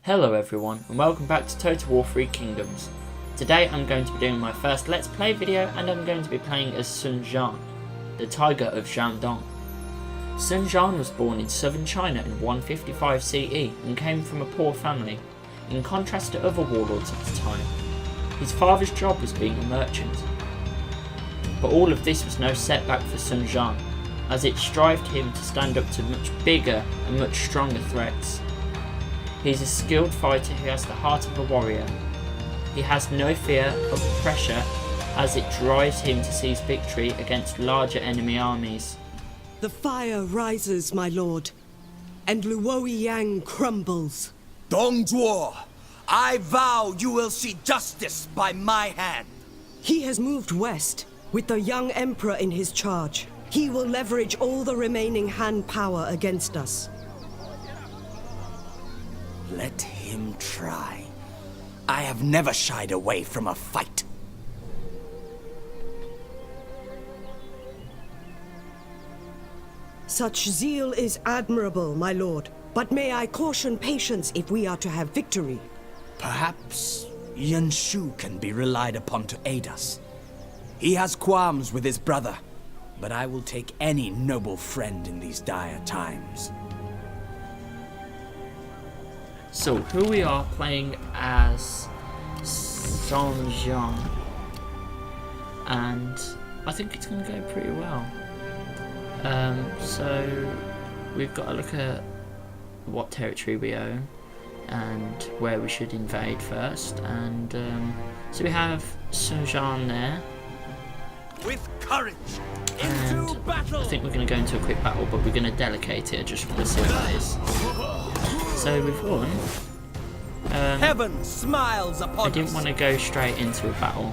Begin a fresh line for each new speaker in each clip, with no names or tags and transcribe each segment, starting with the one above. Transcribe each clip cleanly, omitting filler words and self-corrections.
Hello everyone and welcome back to Total War 3 Kingdoms. Today I'm going to be doing my first Let's Play video and I'm going to be playing as Sun Jian, the Tiger of Jiandong. Sun Jian was born in southern China in 155 CE and came from a poor family, in contrast to other warlords of the time. His father's job was being a merchant. But all of this was no setback for Sun Jian, as it strived him to stand up to much bigger and much stronger threats. He is a skilled fighter who has the heart of a warrior. He has no fear of pressure as it drives him to seize victory against larger enemy armies.
The fire rises, my lord, and Luoyang crumbles.
Dongzhuo, I vow you will see justice by my hand.
He has moved west, with the young emperor in his charge. He will leverage all the remaining Han power against us.
Let him try. I have never shied away from a fight.
Such zeal is admirable, my lord, but may I caution patience if we are to have victory?
Perhaps Yuan Shao can be relied upon to aid us. He has qualms with his brother, but I will take any noble friend in these dire times.
So here we are playing as Sun Jian, and I think it's going to go pretty well. So we've got to look at what territory we own and where we should invade first, and so we have Sun Jian there.
With courage,
into battle. I think we're going to go into a quick battle, but we're going to delegate it. I just want to see what that is. So we've won.
Heaven smiles upon
I didn't want to go straight into a battle,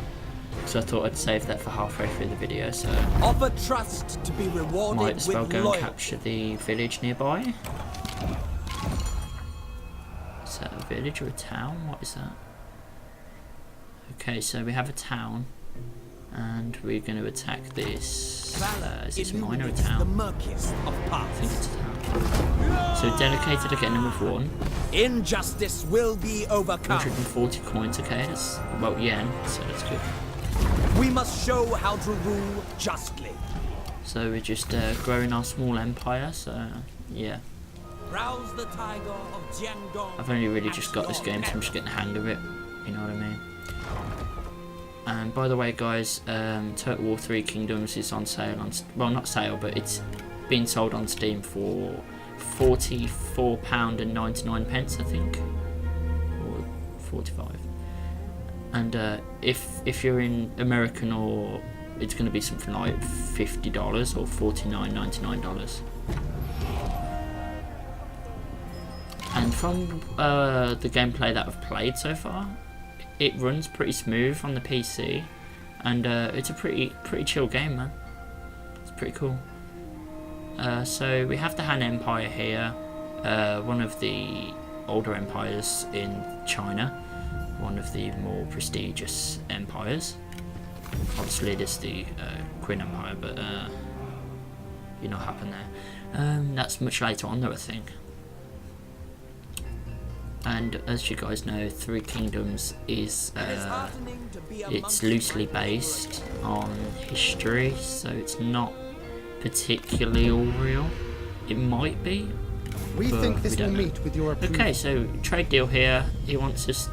because I thought I'd save that for halfway through the video, so
offer trust to be rewarded
might as well
with
go
loyalty.
and capture the village nearby. Is that a village or a town? What is that? Okay, so we have a town, and we're going to attack this. Is this mine or a town? I think it's a town. So dedicated again, and we've won.
Injustice will be overcome.
140 coins, okay, that's about yen, so that's good.
We must show how to rule justly.
So we're just growing our small empire, so yeah.
Rouse the tiger of Jiandong.
I've only really just got this game, so I'm just getting the hang of it, you know what I mean? And by the way guys, Total War 3 Kingdoms is on sale on, well not sale, but it's being sold on Steam for £44.99 I think, or 45. And if you're in American, or it's going to be something like $50 or $49.99. And from the gameplay that I've played so far, it runs pretty smooth on the PC, and it's a pretty chill game, man. It's pretty cool. So we have the Han Empire here, one of the older empires in China, one of the more prestigious empires. Obviously there's the Qin Empire, but you know what happened there. That's much later on though, I think. And as you guys know, Three Kingdoms is it's loosely based on history, so it's not particularly all real. It might be.
We think this will meet with your approval.
Okay, so trade deal here. He wants us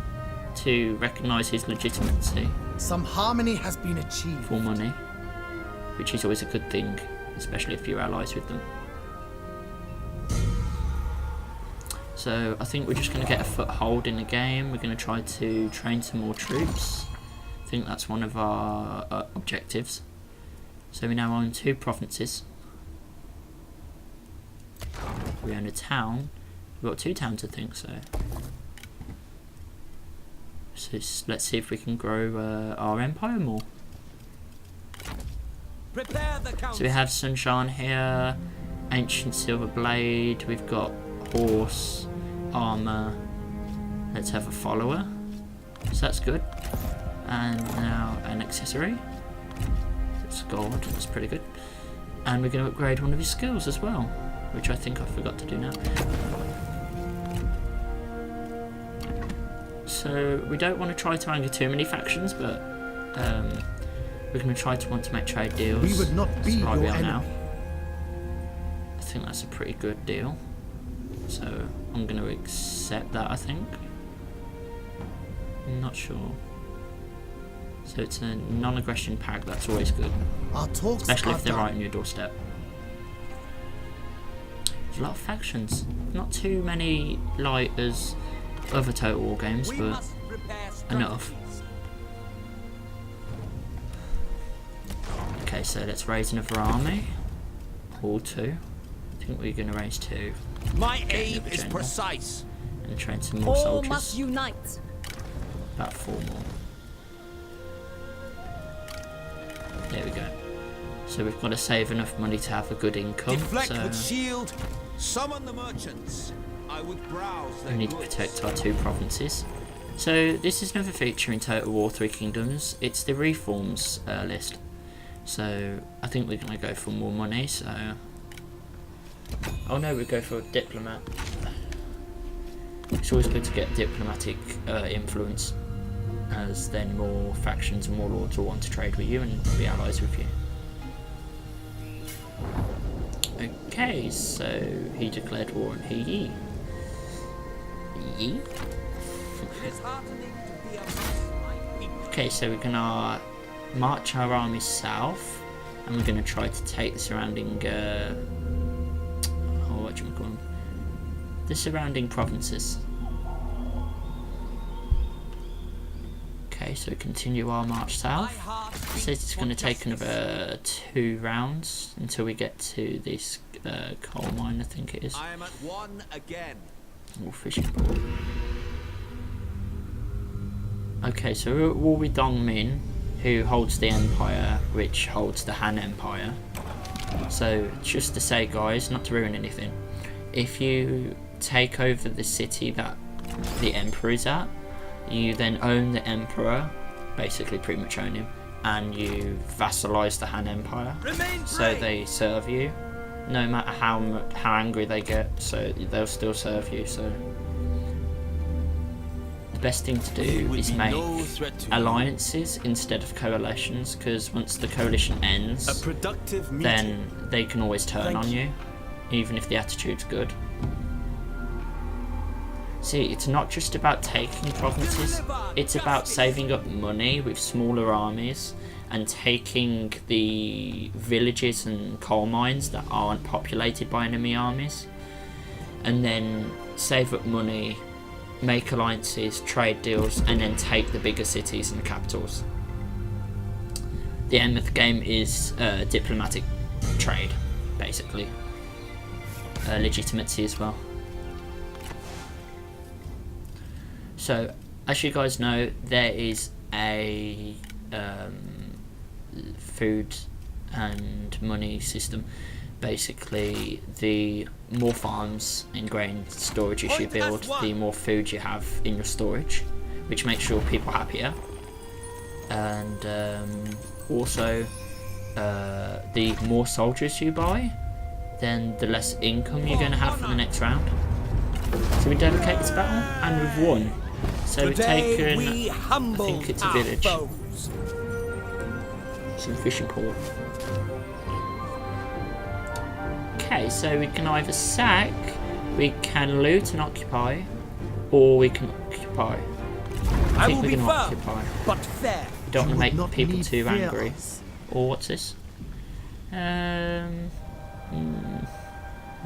to recognise his legitimacy.
Some harmony has been achieved.
For money, which is always a good thing, especially if you're allies with them. So I think we're just going to get a foothold in the game. We're going to try to train some more troops. I think that's one of our objectives. So we now own 2 provinces. We own a town. We've got 2 towns I think, so let's see if we can grow our empire more. So we have Sun Jian here, ancient silver blade, we've got horse, armor, let's have a follower, so that's good. And now an accessory, it's gold, that's pretty good. And we're going to upgrade one of his skills as well, which I think I forgot to do now. so we don't want to try to anger too many factions, but we're going to try to want to make trade deals.
We would not be
right
your
we are
enemy.
now. I think that's a pretty good deal, so I'm going to accept that, I think. I'm not sure. So it's a non-aggression pact, that's always good.
Our talks
Especially
are
if they're
done.
right on your doorstep. There's a lot of factions. Not too many like as other Total War games, but enough. Okay, so let's raise another army. Or two. I think we're going to raise two.
My aim is precise.
And train some more
All
soldiers.
must unite.
About 4 more. There we go. So we've got to save enough money to have a good income.
Deflect
So
with shield. Summon the merchants. I would browse their
we need to
goods.
protect our 2 provinces. So this is another feature in Total War 3 Kingdoms. It's the reforms list. So I think we're going to go for more money. So oh no, we go for a diplomat. It's always good to get diplomatic influence, as then more factions and warlords will want to trade with you and be allies with you. Okay, so he declared war on he. Ye. Okay, so we're gonna march our army south, and we're gonna try to take the surrounding what do you call them? The surrounding provinces. Okay, so we continue our march south. It says it's going to take another 2 rounds until we get to this coal mine, I think it is.
I am at 1 again.
Or fishing port. Okay, so Wu Dongmin, who holds the empire, which holds the Han Empire. So, just to say, guys, not to ruin anything, if you take over the city that the emperor is at, you then own the emperor, basically pretty much own him, and you vassalize the Han Empire. So they serve you, no matter how angry they get, so they'll still serve you. So the best thing to do is make alliances instead of coalitions, because once the coalition ends, then they can always turn on you, even if the attitude's good. See, it's not just about taking provinces, it's about saving up money with smaller armies and taking the villages and coal mines that aren't populated by enemy armies, and then save up money, make alliances, trade deals, and then take the bigger cities and capitals. The aim of the game is diplomatic trade, basically. Legitimacy as well. So, as you guys know, there is a food and money system. Basically, the more farms and grain storages you build, the more food you have in your storage, which makes your people happier. And also, the more soldiers you buy, then the less income you're going to have for the next round. So we dedicate this battle, and we've won. So we've taken, I think it's a village. Some fishing port. Okay, so we can either sack, we can loot and occupy, or we can occupy. I think we're going to occupy.
But fair.
We don't want to make
not
people
need
too
fear
angry.
us.
Or what's this?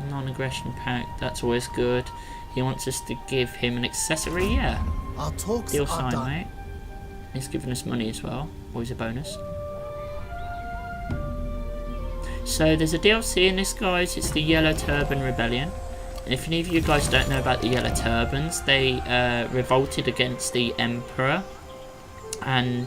Non-aggression pact, that's always good. He wants us to give him an accessory, yeah.
Our talks
Deal
are
sign,
done.
mate. He's giving us money as well. Always a bonus. So there's a DLC in this, guys. It's the Yellow Turban Rebellion. And if any of you guys don't know about the Yellow Turbans, they revolted against the Emperor. And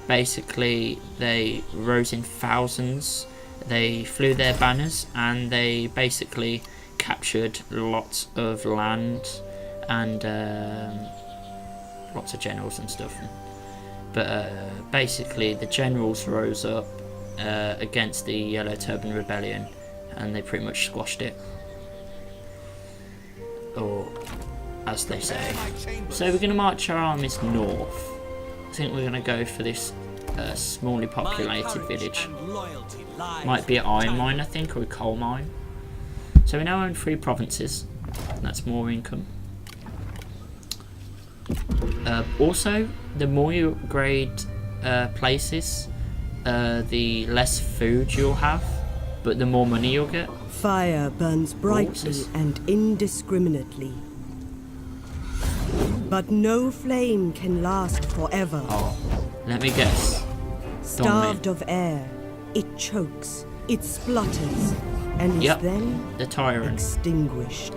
basically they rose in thousands. They flew their banners and they basically captured lots of land and lots of generals and stuff. But basically the generals rose up against the Yellow Turban Rebellion and they pretty much squashed it. Or as they say. So we're going to march our armies north. I think we're going to go for this smallly populated village. Might be an iron mine, I think, or a coal mine. So we now own 3 provinces. That's more income. Also, the more you upgrade places, the less food you'll have, but the more money you'll get.
Fire burns brightly and indiscriminately. But no flame can last forever.
Oh, let me guess.
Starved of air, it chokes, it splutters, and is then
the tyrant.
Extinguished.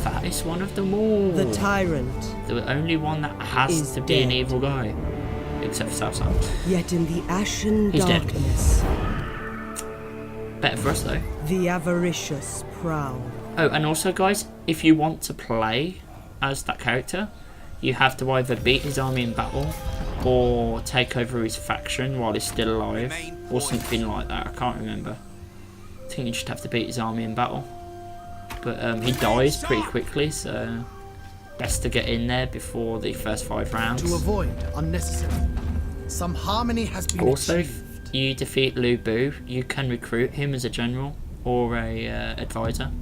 Fattest one of them all.
The tyrant.
The only one that has to be an evil guy. Except for Cao Cao.
Yet in the ashen
He's
darkness.
Dead. Better for us though.
The avaricious prowl.
Oh, and also guys, if you want to play as that character, you have to either beat his army in battle or take over his faction while he's still alive, or something like that. I can't remember. I think you just have to beat his army in battle. But he dies pretty quickly, so best to get in there before the first 5 rounds.
To avoid unnecessary. Some harmony has been
also,
achieved.
if you defeat Liu Bei, you can recruit him as a general or a advisor.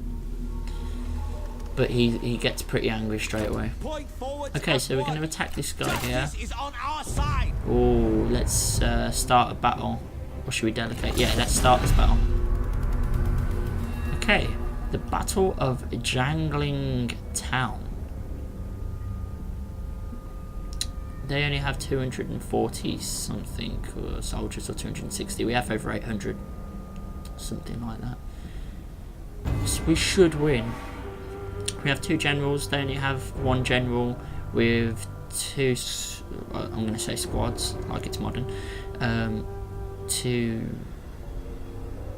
But he gets pretty angry straight away. Okay, so we're going to attack this guy here. Oh, let's start a battle. Or should we delegate? Yeah, let's start this battle. Okay, the Battle of Jiandong Town. They only have 240 something soldiers, or 260. We have over 800, something like that. So we should win. We have 2 generals. They only have 1 general with 2. I'm going to say squads, like it's modern. 2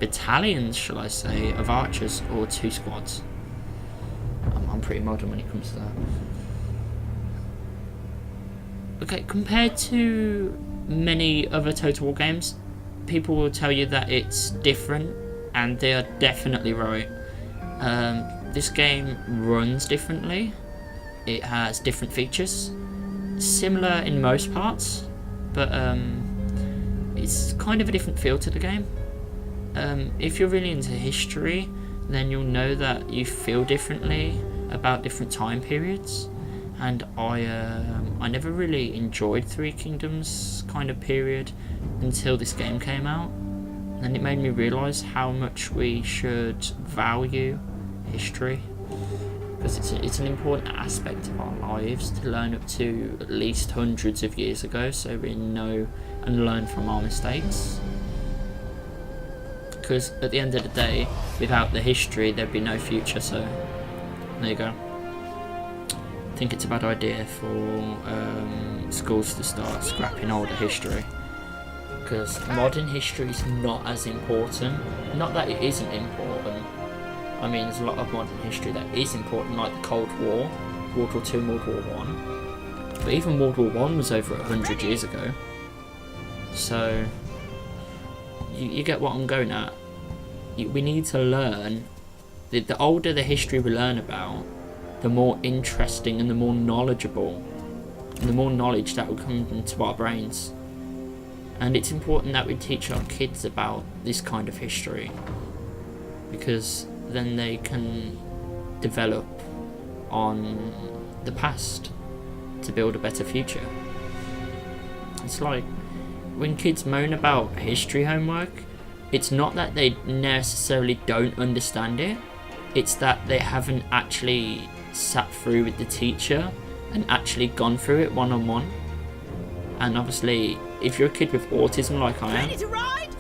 battalions, shall I say, of archers, or 2 squads. I'm pretty modern when it comes to that. Okay, compared to many other Total War games, people will tell you that it's different, and they are definitely right. This game runs differently. It has different features, similar in most parts, but it's kind of a different feel to the game. If you're really into history, then you'll know that you feel differently about different time periods. And I never really enjoyed Three Kingdoms kind of period until this game came out, and it made me realise how much we should value history, because it's an important aspect of our lives to learn up to at least hundreds of years ago, so we know and learn from our mistakes. Because at the end of the day, without the history there'd be no future, so there you go. I think it's a bad idea for schools to start scrapping older history, because modern history is not as important. Not that it isn't important. I mean, there's a lot of modern history that is important, like the Cold War, World War II and World War I. But even World War I was over 100 years ago. So, you get what I'm going at. We need to learn. The older the history we learn about, the more interesting and the more knowledgeable, and the more knowledge that will come into our brains. And it's important that we teach our kids about this kind of history, because then they can develop on the past to build a better future. It's like when kids moan about history homework, it's not that they necessarily don't understand it, it's that they haven't actually sat through with the teacher and actually gone through it one-on-one. And obviously, if you're a kid with autism like I am,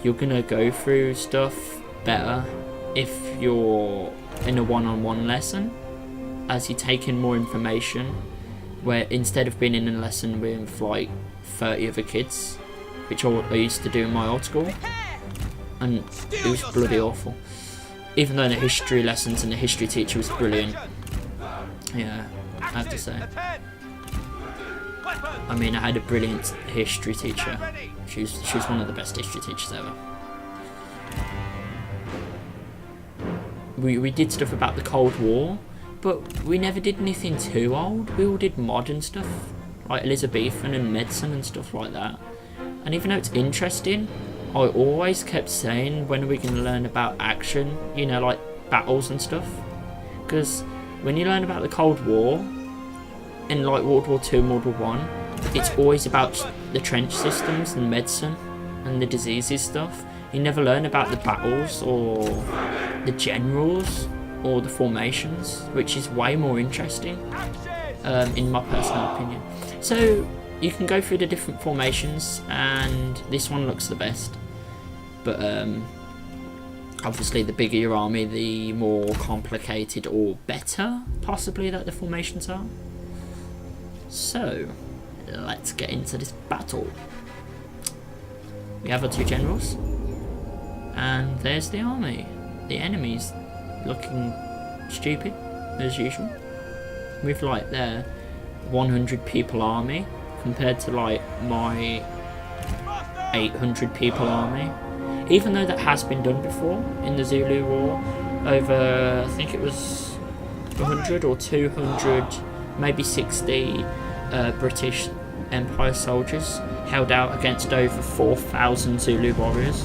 you're gonna go through stuff better if you're in a one-on-one lesson, as you take in more information, where instead of being in a lesson with like 30 other kids, which I used to do in my old school, and it was bloody awful. Even though the history lessons and the history teacher was brilliant. Yeah, I have to say. I mean, I had a brilliant history teacher. She was one of the best history teachers ever. We did stuff about the Cold War, but we never did anything too old. We all did modern stuff, like Elizabethan and medicine and stuff like that. And even though it's interesting, I always kept saying, when are we going to learn about action, you know, like battles and stuff? Because when you learn about the Cold War, in like World War II and World War I, it's always about the trench systems and medicine and the diseases stuff. You never learn about the battles or the generals or the formations, which is way more interesting, in my personal opinion. So you can go through the different formations, and this one looks the best. But obviously the bigger your army, the more complicated or better, possibly, that the formations are. So let's get into this battle. We have our two generals, and there's the army. The enemy's looking stupid as usual, with like their 100 people army compared to like my 800 people army. Even though that has been done before in the Zulu War, over I think it was 100 or 200, maybe 60 British Empire soldiers held out against over 4,000 Zulu warriors,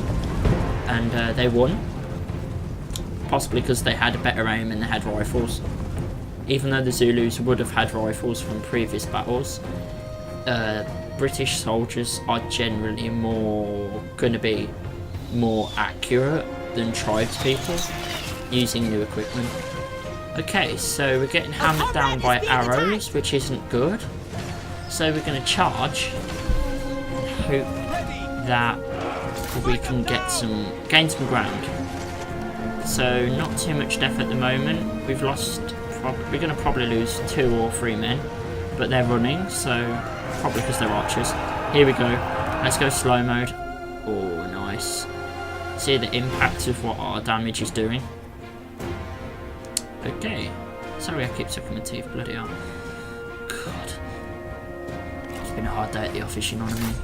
and they won, possibly because they had a better aim and they had rifles. Even though the Zulus would have had rifles from previous battles, British soldiers are generally going to be more accurate than tribespeople using new equipment. Okay, so we're getting hammered down by arrows, which isn't good. So we're going to charge and hope that we can gain some ground. So not too much death at the moment. We've lost, we're going to probably lose 2 or 3 men, but they're running, so probably because they're archers. Here we go. Let's go slow mode. Oh, nice. See the impact of what our damage is doing. Okay. Sorry I keep sucking my teeth, bloody hell. God. It's been a hard day at the office, you know what I mean?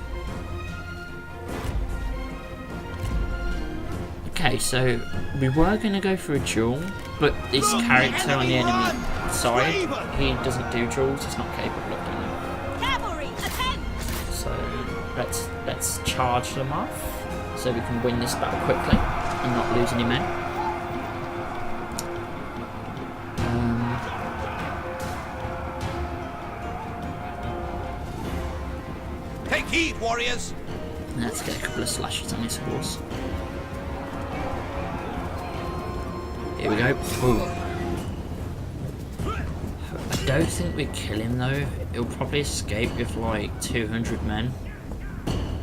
Okay, so we were going to go for a duel, but this character on the enemy side, he doesn't do duels, he's not capable of doing them.
Cavalry, attend!
So let's charge them off, so we can win this battle quickly and not lose any men.
Take heed, warriors!
Let's get a couple of slashes on his horse. Here we go. Ooh. I don't think we kill him though. He'll probably escape with like 200 men.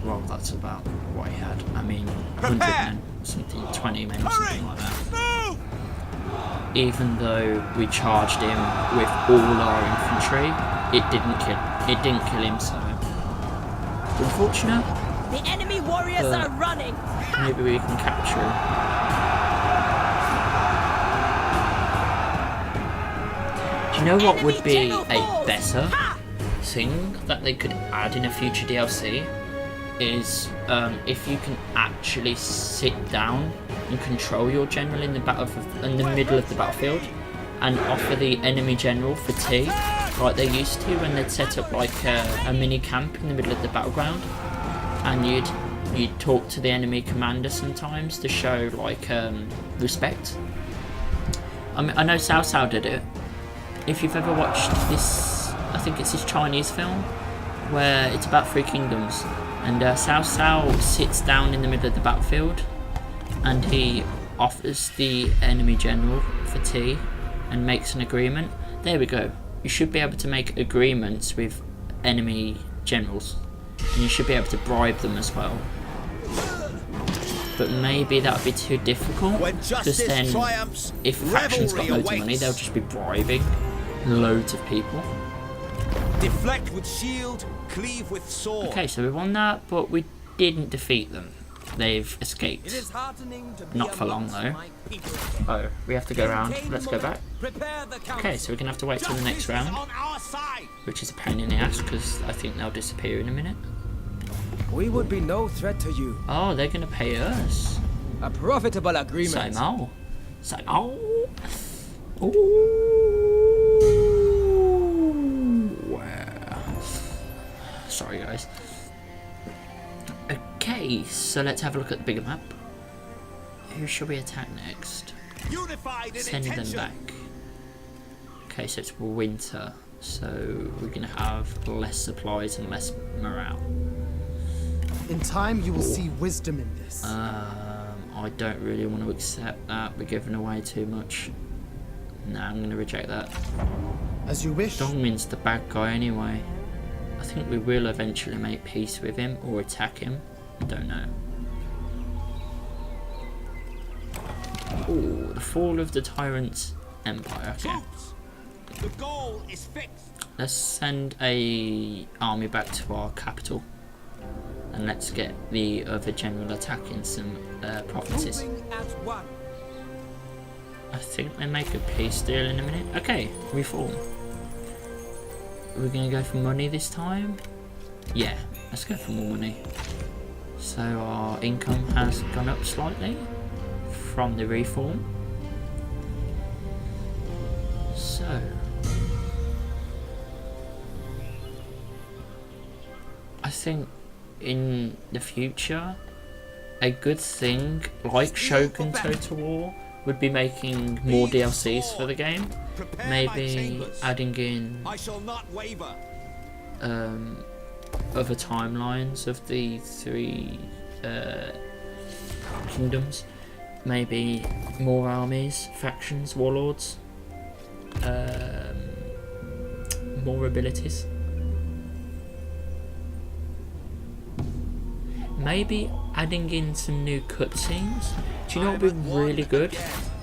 Well, that's about what he had. I mean, 100 men, something, 20 men, something like that. Even though we charged him with all our infantry, it didn't kill him. So unfortunate.
The enemy warriors are running.
Maybe we can capture him. Do you know what would be a better thing that they could add in a future DLC? Is if you can actually sit down and control your general in the middle of the battlefield, and offer the enemy general fatigue, like they used to when they'd set up like a mini camp in the middle of the battleground, and you'd talk to the enemy commander sometimes to show like respect. I mean, I know Cao Cao did it. If you've ever watched this, I think it's this Chinese film where it's about 3 kingdoms, and Cao Cao sits down in the middle of the battlefield and he offers the enemy general for tea and makes an agreement. There we go. You should be able to make agreements with enemy generals, and you should be able to bribe them as well. But maybe that would be too difficult, because then if a faction's got loads of money, they'll just be bribing loads of people.
Deflect with shield, cleave with sword.
Okay, so we won that, but we didn't defeat them. They've escaped. Not for long though. Oh, we have to go around. Let's go back. Okay, so we're gonna have to wait till the next round, which is a pain in the ass because I think they'll disappear in a minute.
We would be no threat to you.
Oh, they're gonna pay us.
A profitable agreement.
Same old. Ooh. sorry guys. Okay, so let's have a look at the bigger map. Who should we attack next?
Unified in
Send them
intention.
back. Okay, so it's winter, so we're gonna have less supplies and less morale.
In time, you will see wisdom in this.
I don't really want to accept that. We're giving away too much. Nah, I'm gonna reject that.
As you wish.
Dongmin's the bad guy anyway. I think we will eventually make peace with him or attack him. I don't know. Oh, the fall of the tyrant's empire. Okay.
Troops, the goal is fixed.
Let's send a army back to our capital. And let's get the other general attacking some provinces.
Moving as one.
I think they make a peace deal in a minute. Okay, reform. We're gonna go for money this time? Yeah, let's go for more money. So our income has gone up slightly from the reform. So I think in the future a good thing like Shogun Total War would be making more DLCs for the game.
Prepare my
Maybe
chambers.
adding in
I shall not waver.
other timelines of the three kingdoms. Maybe more armies, factions, warlords, more abilities. Maybe adding in some new cutscenes. Do you know what would be really good?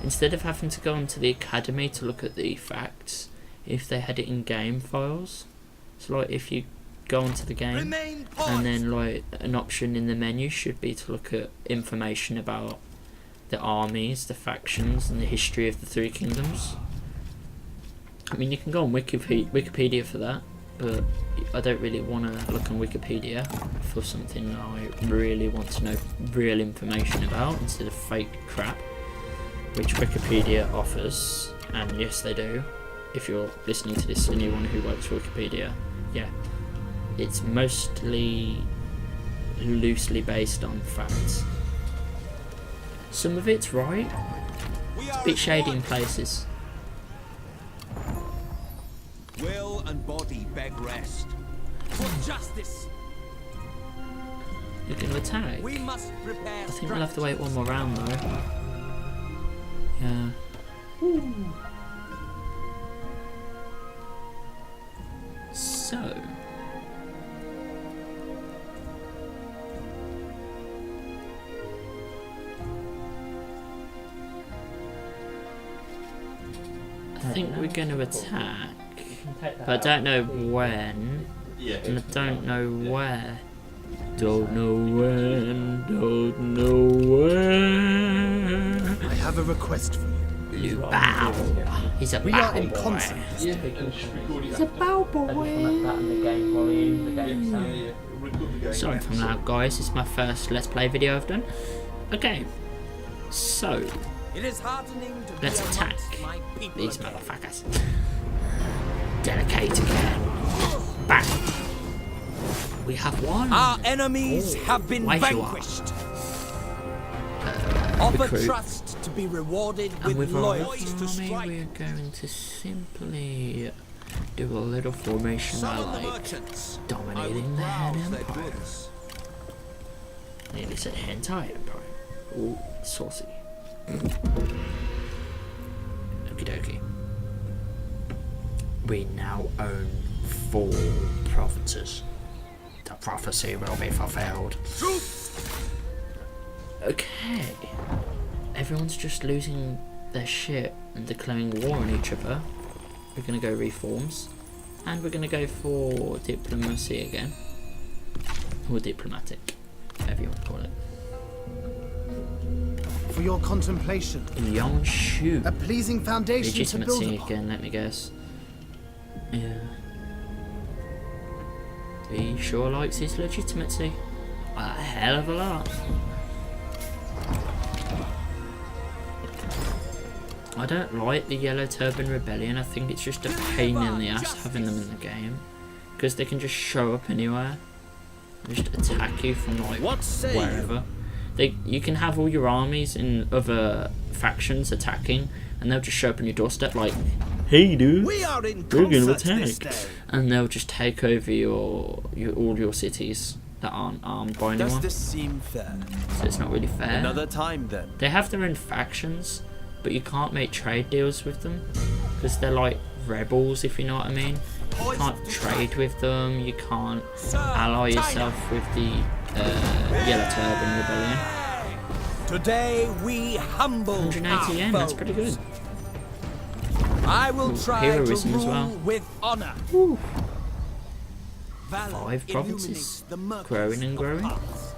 Instead of having to go onto the academy to look at the facts, if they had it in game files. So like if you go onto the game
Remain
and
poised.
then like an option in the menu should be to look at information about the armies, the factions and the history of the three kingdoms. I mean, you can go on Wikipedia for that, but I don't really want to look on Wikipedia for something I really want to know real information about instead of fake crap, which Wikipedia offers. And yes, they do. If you're listening to this, anyone who works for Wikipedia, yeah, it's mostly loosely based on facts. Some of it's right,
We
a
are
bit
as
shady
one.
in places.
Will and body beg rest. For justice,
You can attack.
we must prepare.
I think we'll have to wait one more round though. Yeah. So. I think we're going to attack, but I don't know when, and I don't know where. Don't know when, don't know where.
I have a request for you.
Liu Bei. He's a
We
bow
are in
boy.
constant.
He's a bow boy. Sorry if I'm loud, guys. It's my first Let's Play video I've done. Okay, so
It is heartening to
let's
be
attack
amongst my people
these
again.
motherfuckers. Delicate again. Bang. We have one.
Our enemies have been
Where you are.
vanquished. Offer
recruit.
trust to be rewarded
And
with
with our
loyalty to
army,
strike.
we're going to simply do a little formation I
Summon the
like.
merchants.
Dominating the Han
browse their
Empire.
goods.
Nearly said hentai empire. Ooh, saucy. Okie dokie. We now own 4 provinces. The prophecy will be fulfilled. Okay. Everyone's just losing their shit and declaring war on each other. We're gonna go reforms. And we're gonna go for diplomacy again. Or diplomatic, whatever you want to call it.
For your contemplation,
Yuan Shao.
a pleasing foundation to build
Legitimacy
upon.
again, let me guess. Yeah. He sure likes his legitimacy. A hell of a lot. I don't like the Yellow Turban Rebellion. I think it's just a pain in the ass having them in the game. because they can just show up anywhere and just attack you from like wherever. You can have all your armies in other factions attacking, and they'll just show up on your doorstep like, "Hey dude, we're gonna attack," and they'll just take over all your cities that aren't armed by anyone.
Does this seem fair?
So it's not really fair.
Another time then.
They have their own factions, but you can't make trade deals with them because they're like rebels, if you know what I mean. You can't trade with them. You can't ally yourself with the Yellow Turban Rebellion.
Today we humble
180 yen, that's pretty good.
I will try to
Heroism as
rule
well.
with honor.
Woo.
Valor
5 provinces,
illuminates the murkiest
growing and
of
growing.
paths.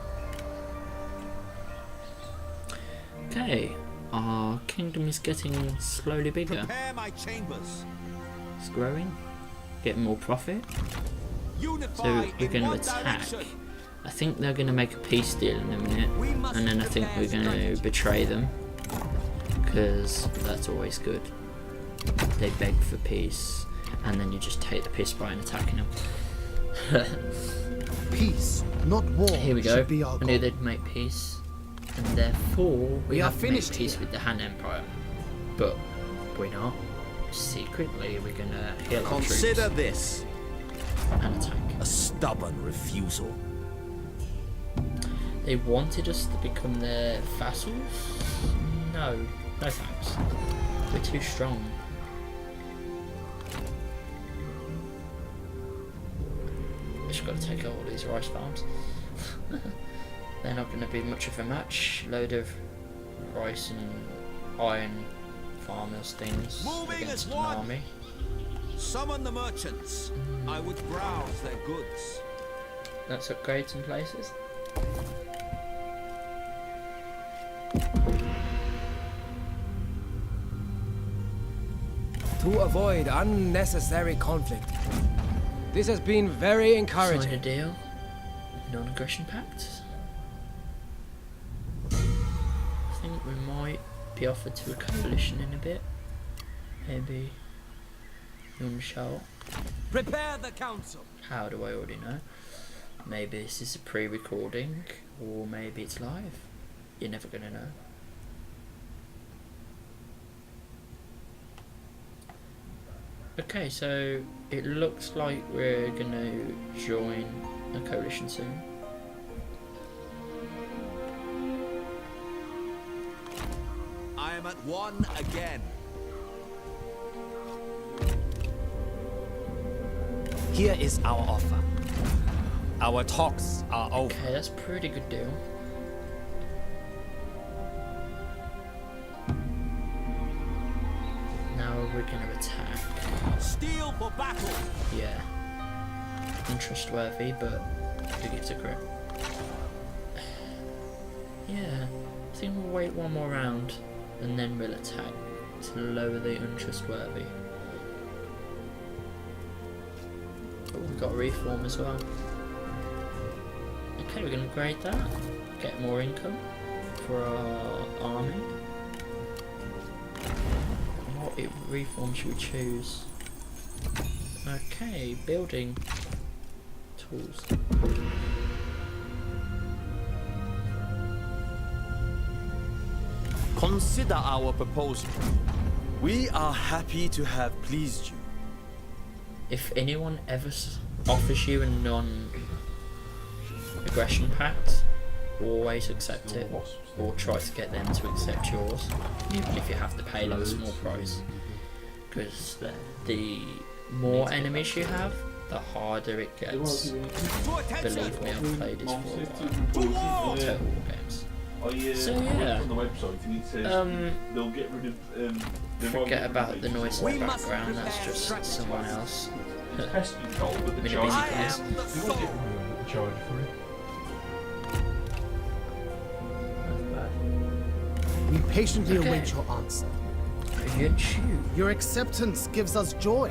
Okay, our kingdom is getting slowly bigger.
Prepare my chambers.
It's growing, getting more profit.
Unify
So we're
in
going to
one
attack.
direction.
I think they're going to make a peace deal in a minute, and then I think we're going to betray them, because that's always good. They beg for peace, and then you just take the piss by attacking them.
Peace, not war,
Here we go.
should be our
I knew
goal.
they'd make peace, and therefore we
are
have to make
finished
peace
here.
with the Han Empire. But we're not. Secretly, we're going to heal our
Consider
troops
this
and attack.
a stubborn refusal.
They wanted us to become their vassals? No, no thanks. We're too strong. Just got to take out all these rice farms. They're not going to be much of a match. Load of rice and iron farmers things
Moving
against
as
an
one.
army.
Summon the merchants. I would browse their goods.
Let's upgrade some places.
To avoid unnecessary conflict. This has been very
Sign
encouraging.
a deal. Non-aggression pact. I think we might be offered to a coalition in a bit. Maybe Yuan Shao.
Prepare the council.
How do I already know? Maybe this is a pre-recording, or maybe it's live. You're never gonna know. Okay, so it looks like we're gonna join a coalition soon.
I am at one again.
Here is our offer. Our talks are over.
Okay, that's a pretty good deal. Now we're gonna attack.
Steel for battle.
Yeah. Untrustworthy, but who gives a grip? Yeah, I think we'll wait one more round and then we'll attack to lower the untrustworthy. Oh, we've got a reform as well. Okay, we're going to upgrade that. Get more income for our army. What reform should we choose? Okay, building tools.
Consider our proposal. We are happy to have pleased you.
If anyone ever offers you a non-aggression pact, always accept it, or try to get them to accept yours, even if you have to pay them a small price. Because the more enemies you have, the harder it gets. Believe me, I've played this for a while. Total War games. So yeah, forget about the noise in the background, that's just someone else. In a busy place.
We patiently
Okay.
await your answer.
Yuan Shao.
Your acceptance gives us joy.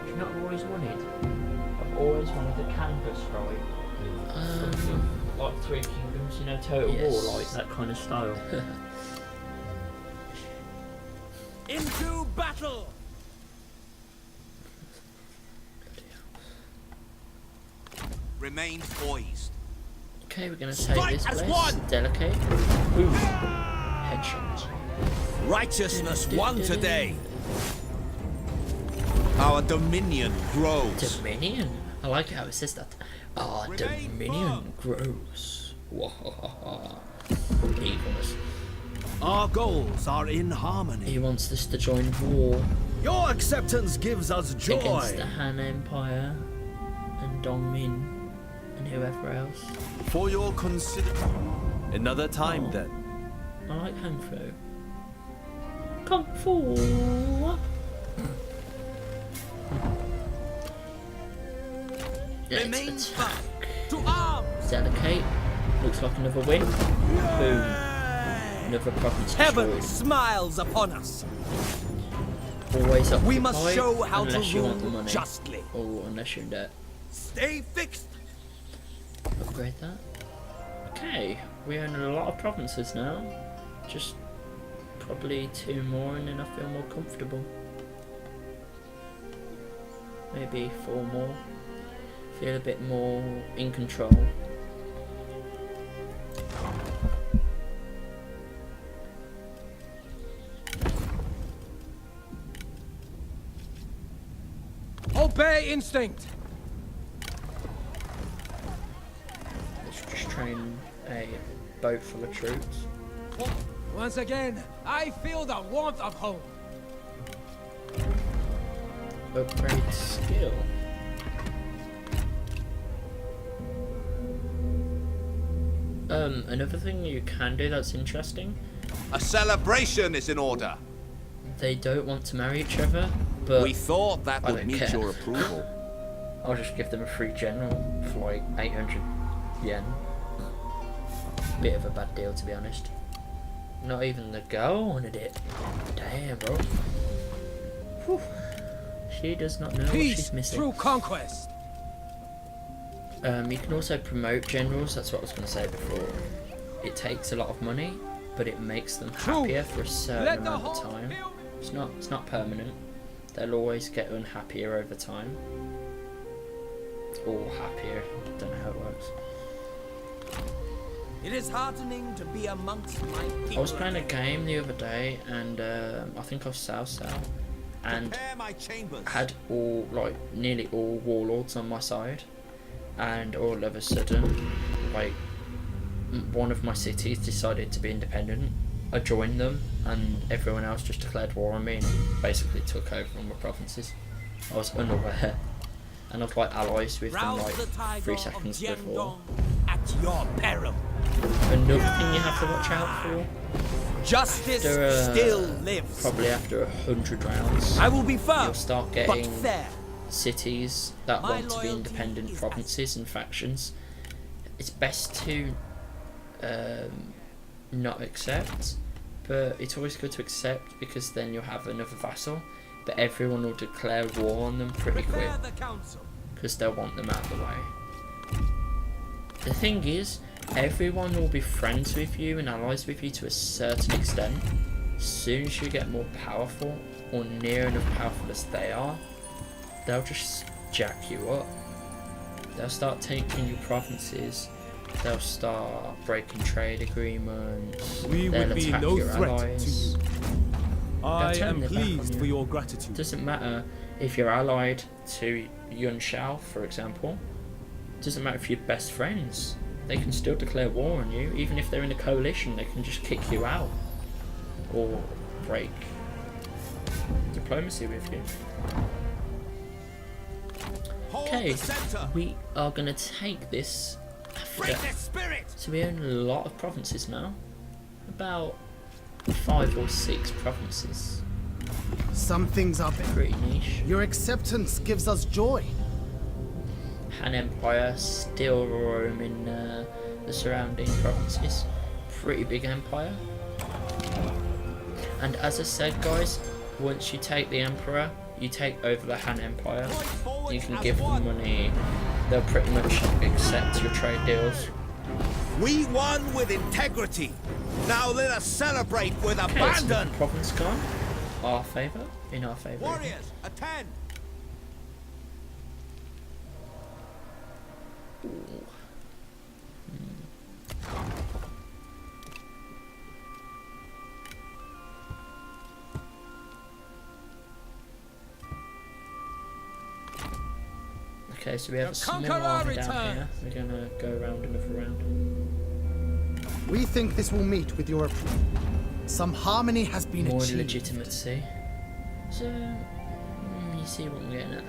Do you know what I've always wanted? I've always wanted a canvas ride. Like Three Kingdoms, you know, Total War, like that kind of style.
Into battle.
Remain poised.
Okay, we're gonna take
Strike
this
as
place.
one!
Delicate. Ooh. Headshot.
Righteousness won today. Our dominion grows.
Dominion? I like how it says that. Our dominion grows. Wahahaha. Eagles.
Our goals are in harmony.
He wants us to join war
Your acceptance gives us joy.
against the Han Empire and Dongmin and whoever else.
For your consider. Another time then.
I like Kung Fu. Kung Fu! Let's
Remain
attack.
To arms.
Delicate. Looks like another win. Boom. Another province destroyed.
smiles upon us.
Always occupied.
We must show how to
unless you want the
rule
money.
justly.
Or unless you're in debt.
Stay fixed.
Upgrade that. Okay, we own a lot of provinces now. Just probably 2 more and then I feel more comfortable. Maybe 4 more. Feel a bit more in control.
Obey instinct!
Let's just train a boat full of troops.
Once again, I feel the warmth of home.
Upgrade skill. Another thing you can do that's interesting,
A celebration is in order.
they don't want to marry each other, but
We thought that
I
would
don't
meet
care.
your approval.
I'll just give them a free general for like 800 yen. Bit of a bad deal, to be honest. Not even the girl wanted it. Damn, bro. Whew. She does not know what
Peace
she's missing.
through conquest.
You can also promote generals. That's what I was going to say before. It takes a lot of money, but it makes them happier for a certain
Let the
amount of
whole
time.
field-
It's not permanent. They'll always get unhappier over time. Or happier. Don't know how it works.
It is heartening to be amongst my people.
I was playing a game the other day, and I think I was Cao Cao, and
Prepare my chambers.
had all, like, nearly all warlords on my side, and all of a sudden, like, one of my cities decided to be independent. I joined them, and everyone else just declared war on me and basically took over all my provinces. I was unaware, and I was like allies with them
Rouse the
like
tiger
3
of
seconds before.
Jiandong at your peril.
Another thing you have to watch out for,
Justice
After,
still lives.
probably after 100 rounds,
I will be firm,
you'll start
but
getting
fair.
cities that
My
want to be
loyalty
independent
is
provinces and factions. It's best to not accept, but it's always good to accept because then you'll have another vassal, but everyone will declare war on them pretty quick
Prepare the council.
because they'll want them out of the way. The thing is, everyone will be friends with you and allies with you to a certain extent. As soon as you get more powerful or near enough powerful as they are, they'll just jack you up. They'll start taking your provinces. They'll start breaking trade agreements.
We
They'll
would be
attack
no
your
threat to
allies.
you. I
turn
am
their back on
pleased
you.
for your gratitude.
Doesn't matter if you're allied to Yuan Shao, for example. Doesn't matter if you're best friends. They can still declare war on you, even if they're in a coalition. They can just kick you out or break diplomacy with you.
Hold
Okay,
the center.
we are gonna take this
Break
after.
their spirit.
So we own a lot of provinces now. About 5 or 6 provinces.
Some things are better.
Pretty niche.
Your acceptance gives us joy.
Han Empire still roaming the surrounding provinces. Pretty big empire. And as I said, guys, once you take the Emperor, you take over the Han Empire. You can give them money. They'll pretty much accept your trade deals.
We won with integrity. Now let us celebrate with
Okay, so the
abandon.
province gone. Our favour? In our favour.
Warriors, attend.
Okay, so we have a small
conqueror
army down
returns.
here. We're gonna go around another round.
We think this will meet with your approval. Some harmony has been
More
achieved.
legitimacy. So, you see what I'm getting at.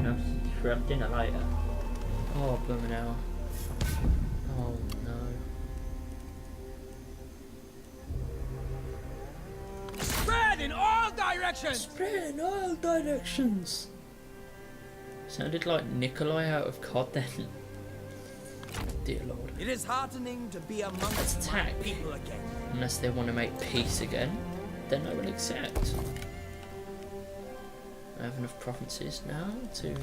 No, we're having dinner later. Oh, blooming hell. Oh no.
Spread in all directions!
Spread in all directions! Sounded like Nikolai out of COD then. Dear Lord.
It is heartening to be
Let's
amongst my
attack.
people again.
Unless they want to make peace again, then I will accept. I have enough provinces now to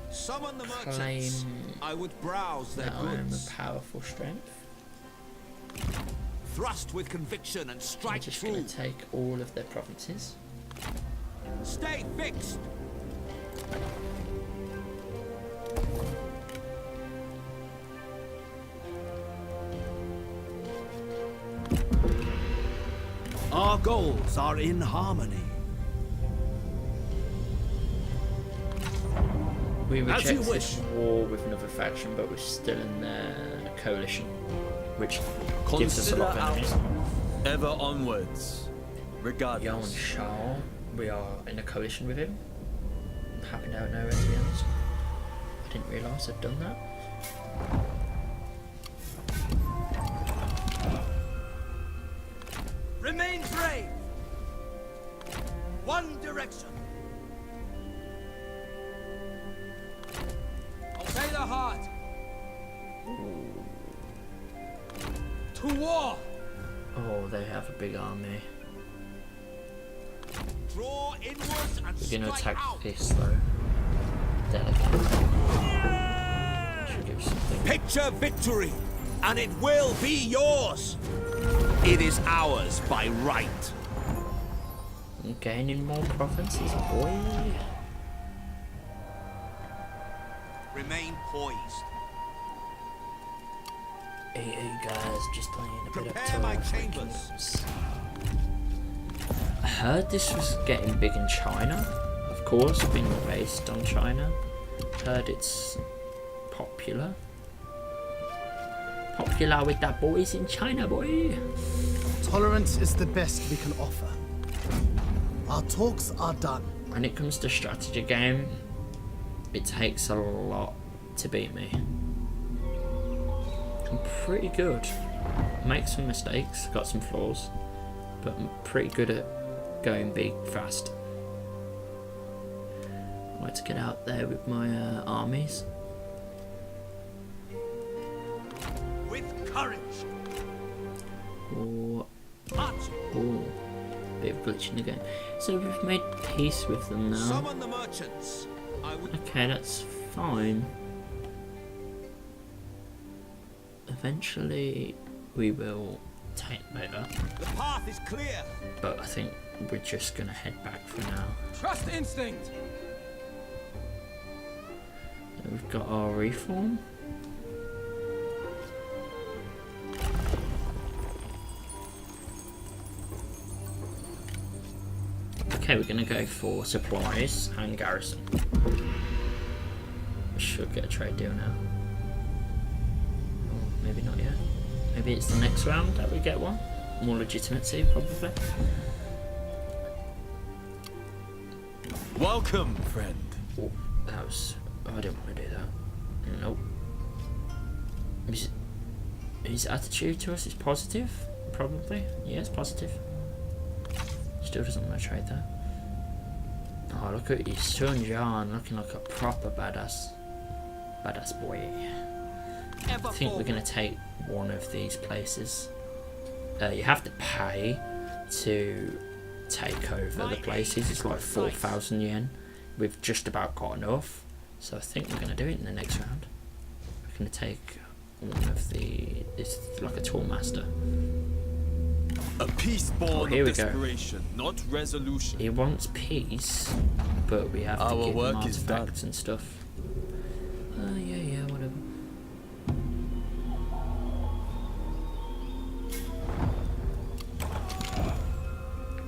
Summon the merchants.
claim
I would browse their
that I am
goods.
a powerful strength.
Thrust with conviction and
I'm
strike
just
true.
going to take all of their provinces.
Stay fixed. Our goals are in harmony.
We
As you
reject
wish.
this war with another faction, but we're still in the coalition, which gives us a lot of enemies.
Ever onwards,
Yuan
regardless.
Shao, we are in a coalition with him. Happened out of nowhere, to be honest. I didn't realise I'd done that.
Remain brave. One direction.
Obey the heart! To war!
Oh, they have a big army.
Draw inwards and
We're going to
strike
attack
out.
this though. Delicate. Should give something.
Picture victory, and it will be yours. It is ours by right.
I'm gaining more provinces, boy.
Remain poised.
Hey guys, just playing a bit of
Prepare my
Tower of
chambers.
Kingdoms. I heard this was getting big in China. Of course, being based on China. Heard it's popular. Popular with the boys in China, boy.
Tolerance is the best we can offer. Our talks are done.
When it comes to strategy game, it takes a lot to beat me. I'm pretty good. Make some mistakes, got some flaws, but I'm pretty good at going big fast. I like to get out there with my armies.
With courage.
Or
March.
ooh, bit of glitch in the game. So we've made peace with them now.
Summon the merchants. I would.
Okay, that's fine. Eventually, we will take them over,
The path is clear.
but I think we're just gonna head back for now.
Trust instinct!
We've got our reform. Okay, we're gonna go for supplies and garrison. We should get a trade deal now. Oh, maybe not yet. Maybe it's the next round that we get one. More legitimacy, probably.
Welcome, friend.
Oh, that was. I didn't want to do that. Nope. His attitude to us is positive, probably. Yes, positive. Still doesn't want to trade that. Oh, look at his son Jian looking like a proper badass. Badass boy. I think we're going to take one of these places. You have to pay to take over the places. It's like 4,000 yen. We've just about got enough. So I think we're going to do it in the next round. We're going to take one of the... It's like a tool master.
A peace born
here
of
we go.
desperation, not resolution.
He wants peace, but we have to
Our
give him
work is done.
artifacts and stuff. Yeah, whatever.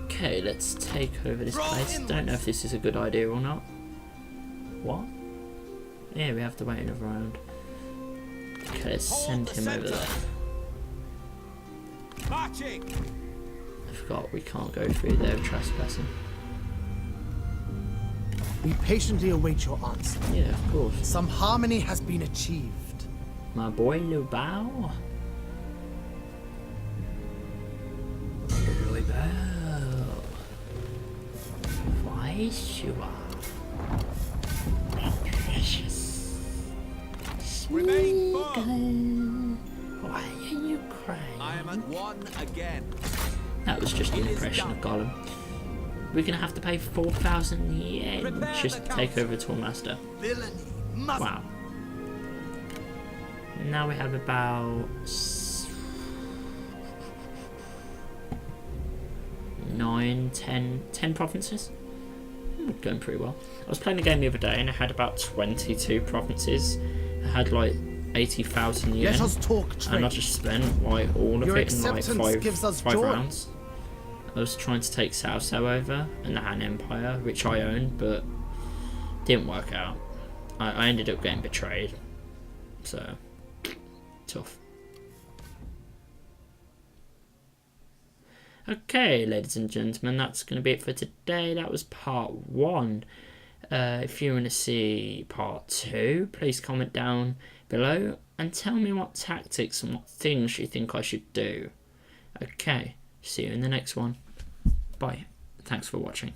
Okay, let's take over this place. Don't know if this is a good idea or not. What? Yeah, we have to wait another round. Okay, let's send him over there.
Marching.
I forgot we can't go through there trespassing.
We patiently await your answer.
Yeah, of course.
Some harmony has been achieved.
My boy Liu Bei. Liu Bei. Why you are precious.
Remain
Sweet
firm.
girl. Why are you crying?
I am at one again.
That was just an impression of Gollum. We're gonna have to pay 4,000 yen just to take over Toolmaster.
Villainy must.
Wow. Now we have about 9, 10 provinces. Going pretty well. I was playing a game the other day and I had about 22 provinces. I had like 80,000 yen.
Let us talk trade.
And I just spent like all of
Your
it in like
acceptance gives us
five
joy.
rounds. I was trying to take Cao Cao over and the Han Empire, which I owned, but didn't work out. I ended up getting betrayed. So, tough. Okay, ladies and gentlemen, that's going to be it for today. That was part 1. If you want to see part 2, please comment down below and tell me what tactics and what things you think I should do. Okay, see you in the next one. Bye. Thanks for watching.